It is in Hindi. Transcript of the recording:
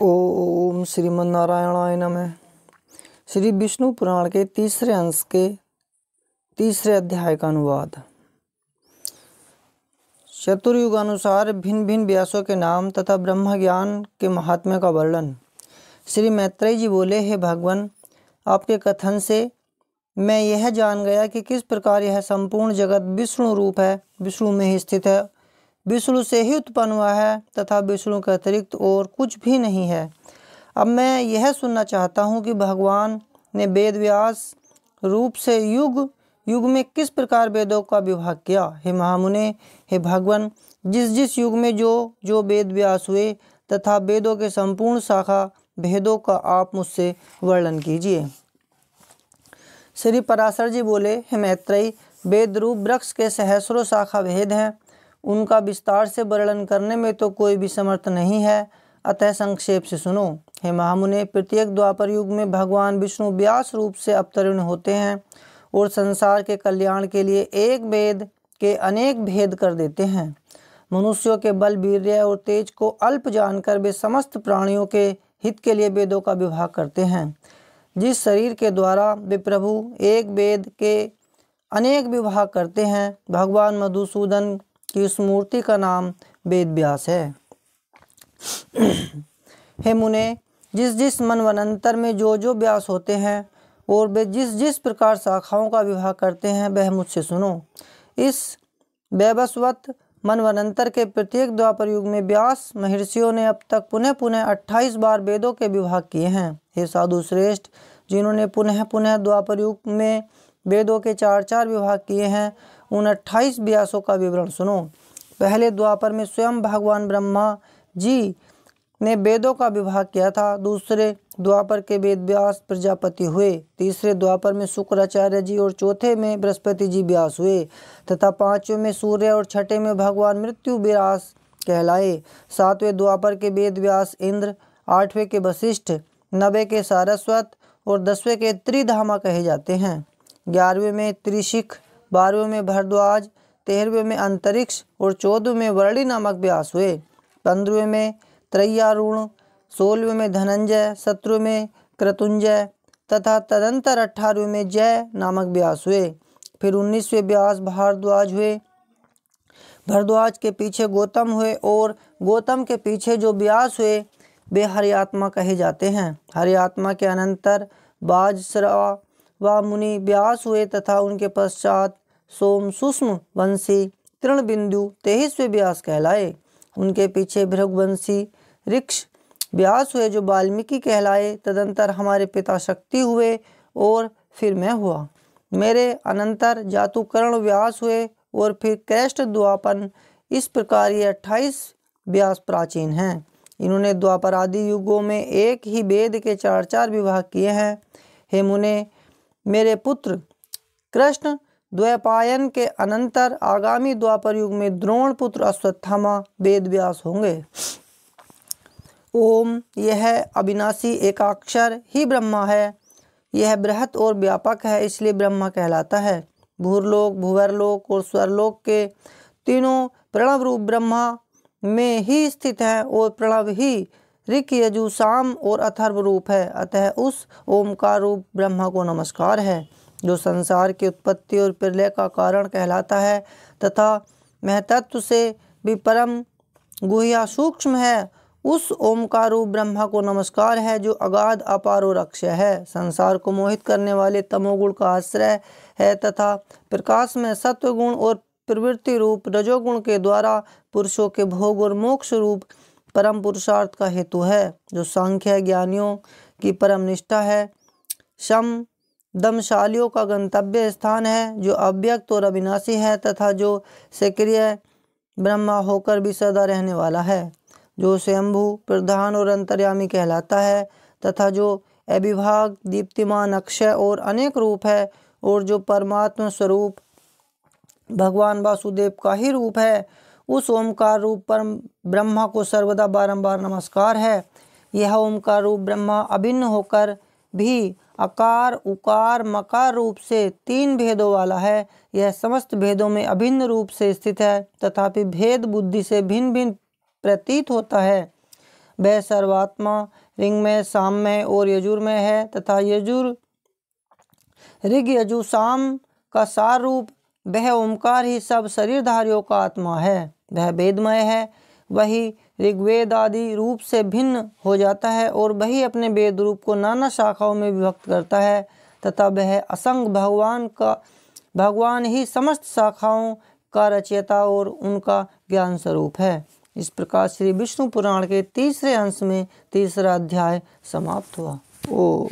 ओम श्रीमन्नारायणाय नमः। श्री विष्णु पुराण के तीसरे अंश के तीसरे अध्याय का अनुवाद। चतुर्युग अनुसार भिन्न भिन्न व्यासों के नाम तथा ब्रह्म ज्ञान के महात्म्य का वर्णन। श्री मैत्रेय जी बोले, हे भगवान, आपके कथन से मैं यह जान गया कि किस प्रकार यह संपूर्ण जगत विष्णु रूप है, विष्णु में ही स्थित है, विष्णु से ही उत्पन्न हुआ है तथा विष्णु के अतिरिक्त और कुछ भी नहीं है। अब मैं यह सुनना चाहता हूँ कि भगवान ने वेद व्यास रूप से युग युग में किस प्रकार वेदों का विभाग किया। हे महामुने, हे भगवान, जिस जिस युग में जो जो वेद व्यास हुए तथा वेदों के संपूर्ण शाखा भेदों का आप मुझसे वर्णन कीजिए। श्री पराशर जी बोले, हे मैत्रेय, वेद रूप वृक्ष के सहस्रों शाखा भेद हैं, उनका विस्तार से वर्णन करने में तो कोई भी समर्थ नहीं है, अतः संक्षेप से सुनो। हे महामुने, प्रत्येक द्वापर युग में भगवान विष्णु व्यास रूप से अवतरण होते हैं और संसार के कल्याण के लिए एक वेद के अनेक भेद कर देते हैं। मनुष्यों के बल, वीर्य और तेज को अल्प जानकर वे समस्त प्राणियों के हित के लिए वेदों का विभाग करते हैं। जिस शरीर के द्वारा वे प्रभु एक वेद के अनेक विभाग करते हैं, भगवान मधुसूदन की उस मूर्ति का नाम वेद व्यास है। हे मुने, जिस जिस मनवंतर में जो जो व्यास होते हैं और वे जिस जिस प्रकार शाखाओं का विभाग करते हैं, वह मुझसे सुनो। इस वैवस्वत मनवंतर के प्रत्येक द्वापर युग में व्यास महर्षियों ने अब तक पुनः पुनः 28 बार वेदों के विभाग किए हैं। हे साधु श्रेष्ठ, जिन्होंने पुनः पुनः द्वापर युग में वेदों के 4-4 विभाग किए हैं, उन 28 व्यासों का विवरण सुनो। पहले द्वापर में स्वयं भगवान ब्रह्मा जी ने वेदों का विभाग किया था। दूसरे द्वापर के वेद व्यास प्रजापति हुए। तीसरे द्वापर में शुक्राचार्य जी और चौथे में बृहस्पति जी व्यास हुए तथा पांचवें में सूर्य और छठे में भगवान मृत्यु व्यास कहलाए। सातवें द्वापर के वेद व्यास इंद्र, आठवें के वशिष्ठ, 9वें के सारस्वत और 10वें के त्रिधामा कहे जाते हैं। 11वें में त्रिशिख, 12वें में भरद्वाज, 13वें में अंतरिक्ष और 14वें में वर्णी नामक व्यास हुए। 15वें में त्रय्यारुण, 16वें में धनंजय, 17वें में क्रतुंजय तथा तदंतर 18वें में जय नामक व्यास हुए। फिर 19वें व्यास भारद्वाज हुए। भरद्वाज के पीछे गौतम हुए और गौतम के पीछे जो व्यास हुए वे हरियात्मा कहे जाते हैं। हरियात्मा के अनंतर बाजसरा व मुनि व्यास हुए तथा उनके पश्चात सोम सुष्म वंशी तृणबिंदु 23वें व्यास कहलाए। उनके पीछे भृगुवंशी ऋक्ष व्यास हुए जो वाल्मीकि कहलाए। तदंतर हमारे पिता शक्ति हुए और फिर मैं हुआ। मेरे अनंतर जातुकर्ण व्यास हुए और फिर कैष्ट द्वापन। इस प्रकार ये 28 व्यास प्राचीन हैं। इन्होंने द्वापर आदि युगों में एक ही वेद के 4-4 विभाग किए हैं। हे मुने, मेरे पुत्र कृष्ण द्वैपायन के अनंतर आगामी द्वापर युग में द्रोण पुत्र अश्वत्थामा वेद व्यास होंगे। ओम, यह अविनाशी एकाक्षर ही ब्रह्मा है। यह बृहत और व्यापक है, इसलिए ब्रह्मा कहलाता है। भूरलोक, भूवरलोक और स्वरलोक के तीनों प्रणव रूप ब्रह्मा में ही स्थित है और प्रणव ही ऋक, यजु, साम और अथर्व रूप है। अतः उस ओमकार रूप ब्रह्मा को नमस्कार है, जो संसार की उत्पत्ति और प्रलय का कारण कहलाता है तथा महतत्व से भी परम गुह्य सूक्ष्म है। उस ओमकार रूप ब्रह्मा को नमस्कार है, जो अगाध अपार और अक्षय है, संसार को मोहित करने वाले तमोगुण का आश्रय है तथा प्रकाश में सत्वगुण और प्रवृत्ति रूप रजोगुण के द्वारा पुरुषों के भोग और मोक्ष रूप परम पुरुषार्थ का हेतु है, जो सांख्य ज्ञानियों की परम निष्ठा है, शम दमशालियों का गंतव्य स्थान है, जो अव्यक्त और अविनाशी है तथा जो सक्रिय ब्रह्मा होकर भी सदा रहने वाला है, जो स्वयंभू प्रधान और अंतर्यामी कहलाता है तथा जो अविभाग, दीप्तिमान, अक्षय और अनेक रूप है और जो परमात्मा स्वरूप भगवान वासुदेव का ही रूप है। उस ओमकार रूप परम ब्रह्मा को सर्वदा बारंबार नमस्कार है। यह ओमकार रूप ब्रह्मा अभिन्न होकर भी अकार, उकार, मकार रूप से 3 भेदों वाला है। यह समस्त भेदों में अभिन्न रूप से स्थित है, तथापि भेद बुद्धि से भिन्न भिन्न प्रतीत होता है। वह सर्वात्मा ऋग्मय, साममय और यजुर्मय है तथा ऋग यजु साम का सार रूप वह ओंकार ही सब शरीरधारियों का आत्मा है। वह वेदमय है, वही ऋग्वेद आदि रूप से भिन्न हो जाता है और वही अपने वेद रूप को नाना शाखाओं में विभक्त करता है तथा वह असंग भगवान ही समस्त शाखाओं का रचयिता और उनका ज्ञान स्वरूप है। इस प्रकार श्री विष्णु पुराण के तीसरे अंश में तीसरा अध्याय समाप्त हुआ। ओ